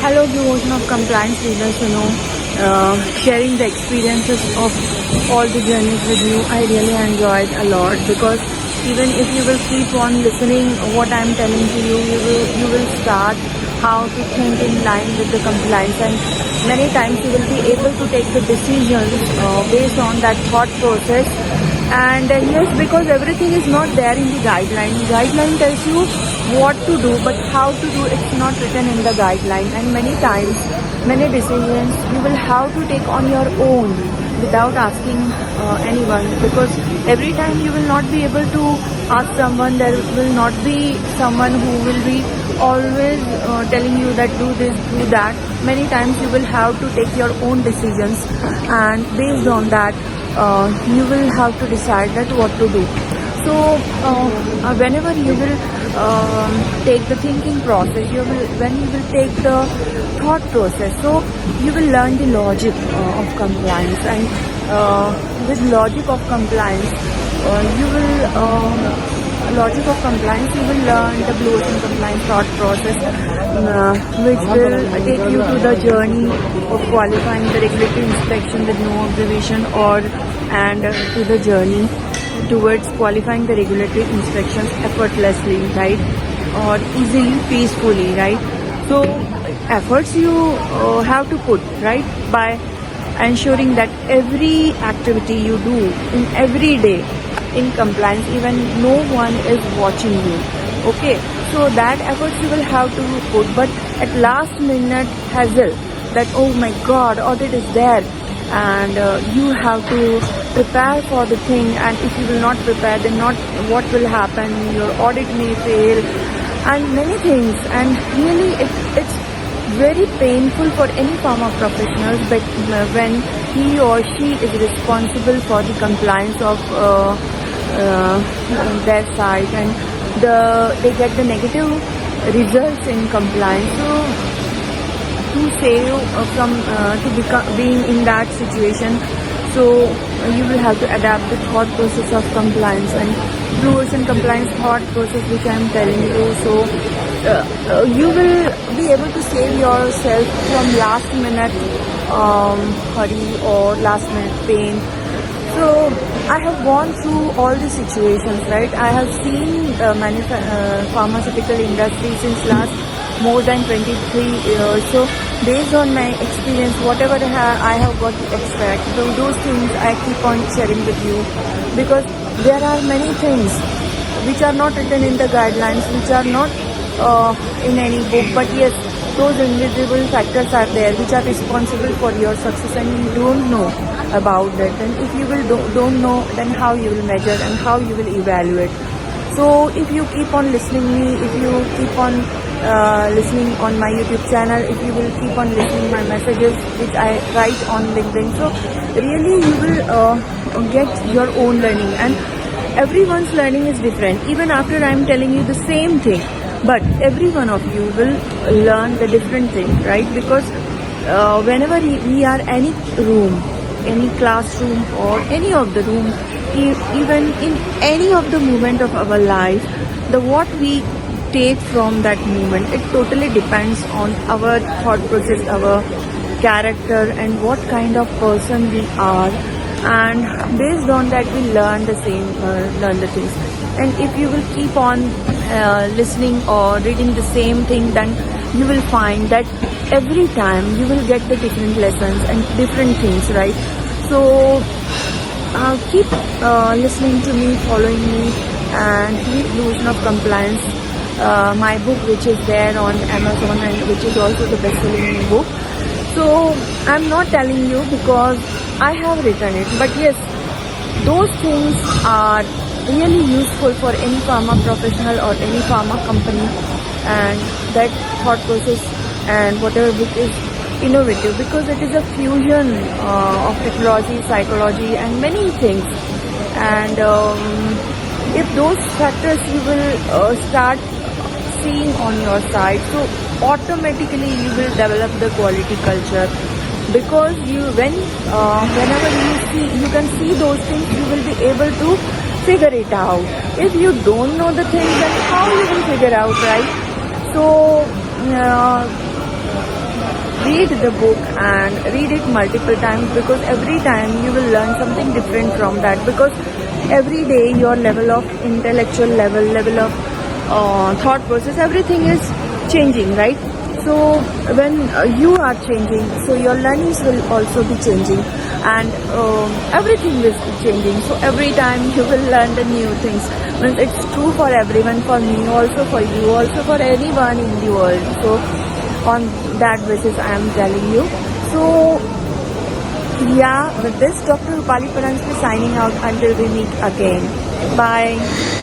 Hello, Blue Ocean of Compliance leaders, sharing the experiences of all the journeys with you. I really enjoyed a lot because even if you will keep on listening what I'm telling to you, you will start how to think in line with the compliance, and many times you will be able to take the decisions based on that thought process. And yes, because everything is not there in the guideline. Guideline tells you what to do, but how to do it's not written in the guideline. And many times, many decisions you will have to take on your own without asking anyone, because every time you will not be able to ask someone. There will not be someone who will be always telling you that do this, do that. Many times you will have to take your own decisions, and based on that you will have to decide that what to do. So whenever you will take the thinking process, when you will take the thought process, so you will learn the logic of compliance, and with logic of compliance you will learn the Blue Ocean compliance thought process, which will take you to the journey of qualifying the regulatory inspection with no observation, and to the journey towards qualifying the regulatory inspections effortlessly, right, or easily, peacefully, right. So efforts you have to put, right, by ensuring that every activity you do in every day in compliance, even no one is watching you, okay. So that efforts you will have to put, but at last minute hassle that oh my god, audit is there, and you have to prepare for the thing, and if you will not prepare, then what will happen, your audit may fail, and many things. And really it's very painful for any pharma professionals, but when he or she is responsible for the compliance of their side, and they get the negative results in compliance. So to save from being in that situation, so you will have to adapt the thought process of compliance, and Blue Ocean compliance thought process which I am telling you. So you will be able to save yourself from last minute hurry or last minute pain. So I have gone through all the situations, right. I have seen pharmaceutical industry since last more than 23 years. So based on my experience, whatever I have got to extract, those things I keep on sharing with you, because there are many things which are not written in the guidelines, which are not in any book, but yes, those invisible factors are there which are responsible for your success, and you don't know about that. And if you don't know, then how you will measure and how you will evaluate. So if you keep on listening me, if you keep on listening on my YouTube channel, if you will keep on listening my messages which I write on LinkedIn, so really you will get your own learning, and everyone's learning is different. Even after I'm telling you the same thing, but every one of you will learn the different thing, right? Because whenever we are any room, any classroom or any of the room, even in any of the movement of our life, what we take from that movement, it totally depends on our thought process, our character, and what kind of person we are, and based on that we learn the things. And if you will keep on listening or reading the same thing, then you will find that every time you will get the different lessons and different things, right. So keep listening to me, following me, and read Blue Ocean of Compliance, my book, which is there on Amazon, and which is also the best-selling book. So I'm not telling you because I have written it, but yes, those things are really useful for any pharma professional or any pharma company, and that thought process and whatever book is innovative, because it is a fusion of technology, psychology, and many things. And if those factors you will start seeing on your side, so automatically you will develop the quality culture, because whenever you can see those things, you will be able to figure it out. If you don't know the things, then how you will figure out, right? So read the book and read it multiple times, because every time you will learn something different from that, because every day your level of intellectual level of thought process, everything is changing, right? So when you are changing, so your learnings will also be changing, and everything is changing. So every time you will learn the new things. Means it's true for everyone, for me also, for you also, for anyone in the world. So on that basis I am telling you. So yeah, with this, Dr. Rupali Paranjape signing out until we meet again. Bye.